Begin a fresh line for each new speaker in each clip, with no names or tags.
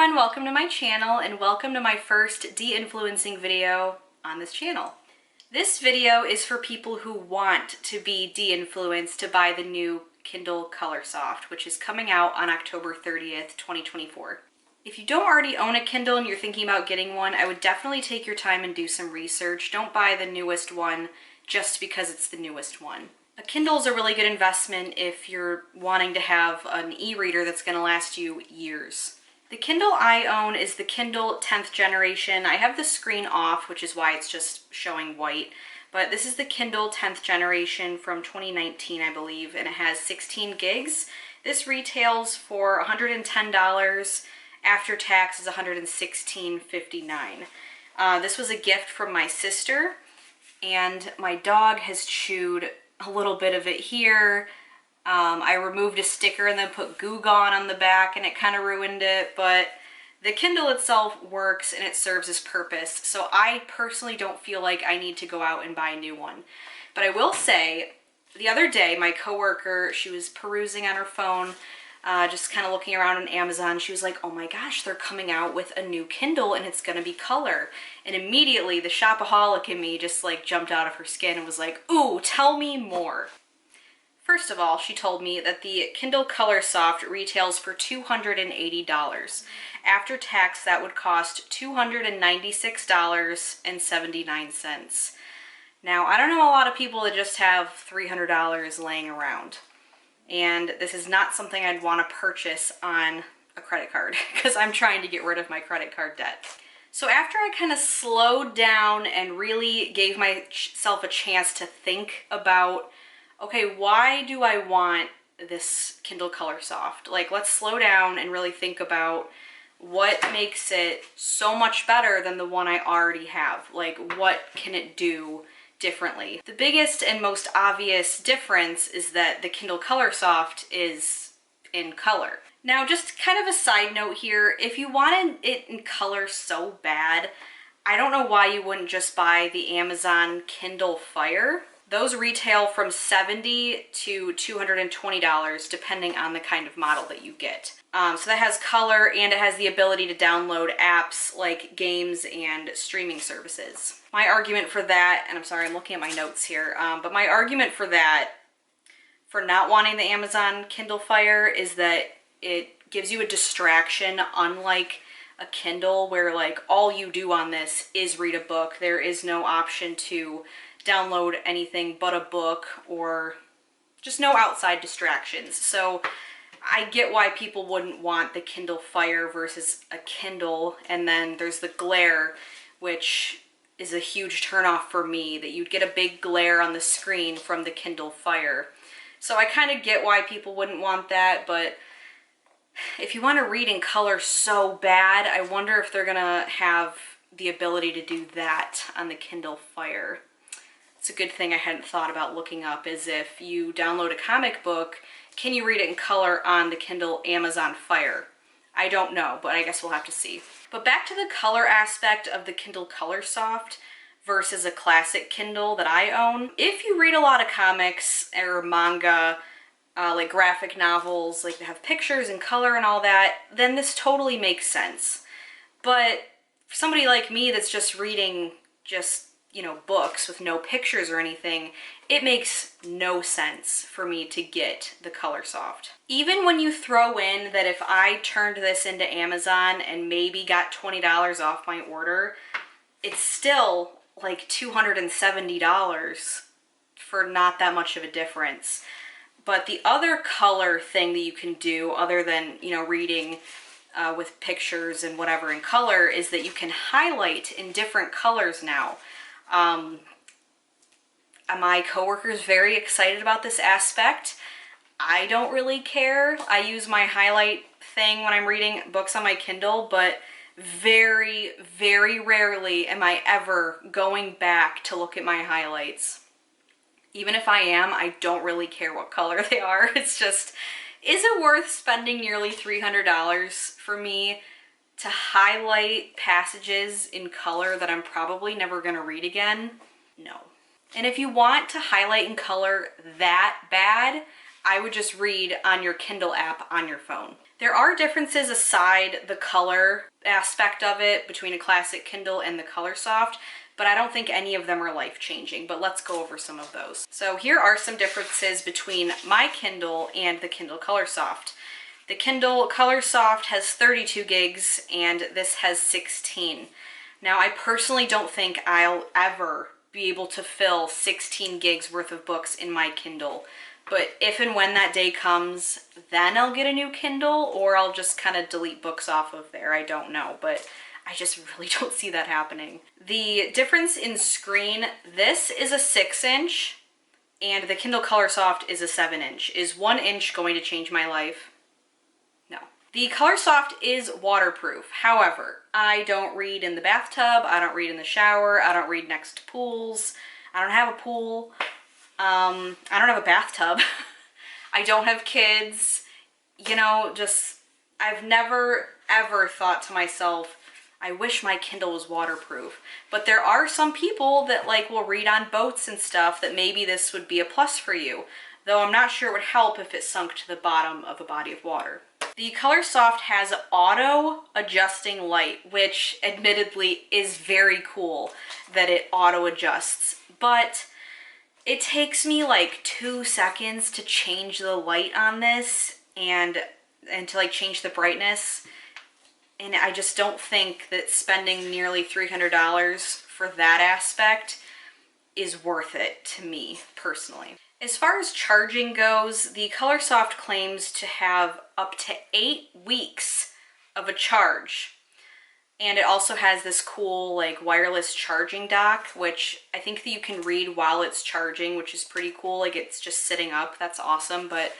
everyone, welcome to my channel and welcome to my first de-influencing video on this channel. This video is for people who want to be de-influenced to buy the new Kindle Color Soft, which is coming out on October 30th, 2024. If you don't already own a Kindle and you're thinking about getting one, I would definitely take your time and do some research. Don't buy the newest one just because it's the newest one. A Kindle is a really good investment if you're wanting to have an e-reader that's going to last you years. The Kindle I own is the Kindle 10th generation. I have the screen off, which is why it's just showing white. But this is the Kindle 10th generation from 2019, I believe, and it has 16 gigs. This retails for $110. After tax is $116.59. This was a gift from my sister, and my dog has chewed a little bit of it here. I removed a sticker and then put Goo Gone on the back and it kind of ruined it, but the Kindle itself works and it serves its purpose. So I personally don't feel like I need to go out and buy a new one. But I will say, the other day, my coworker, she was perusing on her phone, just kind of looking around on Amazon. She was like, oh my gosh, they're coming out with a new Kindle and it's gonna be color. And immediately the shopaholic in me just like jumped out of her skin and was like, ooh, tell me more. First of all, she told me that the Kindle Color Soft retails for $280. After tax, that would cost $296.79. Now, I don't know a lot of people that just have $300 laying around. And this is not something I'd want to purchase on a credit card because I'm trying to get rid of my credit card debt. So after I kind of slowed down and really gave myself a chance to think about, okay, why do I want this Kindle Color Soft? Like, let's slow down and really think about what makes it so much better than the one I already have. Like, what can it do differently? The biggest and most obvious difference is that the Kindle Color Soft is in color. Now, just kind of a side note here, if you wanted it in color so bad, I don't know why you wouldn't just buy the Amazon Kindle Fire. Those retail from $70 to $220 depending on the kind of model that you get. So that has color and it has the ability to download apps like games and streaming services. My argument for that, and I'm sorry, I'm looking at my notes here, but my argument for that, for not wanting the Amazon Kindle Fire, is that it gives you a distraction, unlike a Kindle where like all you do on this is read a book. There is no option to download anything but a book or just no outside distractions. So I get why people wouldn't want the Kindle Fire versus a Kindle. And then there's the glare, which is a huge turnoff for me, that you'd get a big glare on the screen from the Kindle Fire. So I kind of get why people wouldn't want that, but if you want to read in color so bad, I wonder if they're gonna have the ability to do that on the Kindle Fire. It's a good thing I hadn't thought about looking up, is if you download a comic book, can you read it in color on the Kindle Amazon Fire? I don't know, but I guess we'll have to see. But back to the color aspect of the Kindle Color Soft versus a classic Kindle that I own. If you read a lot of comics or manga, like graphic novels, like they have pictures and color and all that, then this totally makes sense. But for somebody like me that's just reading books with no pictures or anything, it makes no sense for me to get the Color Soft. Even when you throw in that if I turned this into Amazon and maybe got $20 off my order, it's still like $270 for not that much of a difference. But the other color thing that you can do, other than, reading with pictures and whatever in color, is that you can highlight in different colors now. My coworker's very excited about this aspect. I don't really care. I use my highlight thing when I'm reading books on my Kindle, but very, very rarely am I ever going back to look at my highlights. Even if I am, I don't really care what color they are. It's just, is it worth spending nearly $300 for me to highlight passages in color that I'm probably never going to read again? No. And if you want to highlight in color that bad, I would just read on your Kindle app on your phone. There are differences aside the color aspect of it between a classic Kindle and the Color Soft, but I don't think any of them are life-changing, but let's go over some of those. So here are some differences between my Kindle and the Kindle Color Soft. The Kindle Color Soft has 32 gigs and this has 16. Now, I personally don't think I'll ever be able to fill 16 gigs worth of books in my Kindle. But if and when that day comes, then I'll get a new Kindle, or I'll just kind of delete books off of there. I don't know, but I just really don't see that happening. The difference in screen, this is a 6-inch, and the Kindle Color Soft is a 7-inch. Is 1 inch going to change my life? No. The Color Soft is waterproof. However, I don't read in the bathtub, I don't read in the shower, I don't read next to pools, I don't have a pool. I don't have a bathtub. I don't have kids. You know, just, I've never ever thought to myself, I wish my Kindle was waterproof. But there are some people that like will read on boats and stuff that maybe this would be a plus for you. Though I'm not sure it would help if it sunk to the bottom of a body of water. The Color Soft has auto adjusting light, which admittedly is very cool that it auto adjusts. But it takes me like 2 seconds to change the light on this and to like change the brightness. And I just don't think that spending nearly $300 for that aspect is worth it to me personally. As far as charging goes, the Color Soft claims to have up to 8 weeks of a charge. And it also has this cool like wireless charging dock, which I think that you can read while it's charging, which is pretty cool. Like it's just sitting up. That's awesome. But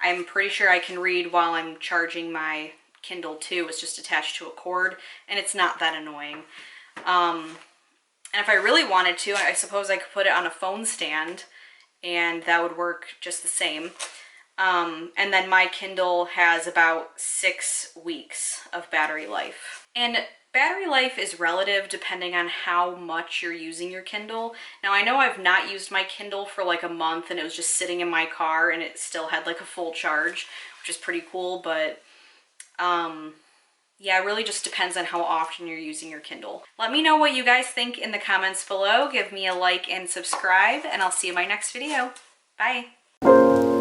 I'm pretty sure I can read while I'm charging my Kindle too. It's just attached to a cord and it's not that annoying. And if I really wanted to, I suppose I could put it on a phone stand and that would work just the same. And then my Kindle has about 6 weeks of battery life. And battery life is relative depending on how much you're using your Kindle. Now I know I've not used my Kindle for like a month and it was just sitting in my car and it still had like a full charge, which is pretty cool, but yeah, it really just depends on how often you're using your Kindle. Let me know what you guys think in the comments below. Give me a like and subscribe, and I'll see you in my next video. Bye.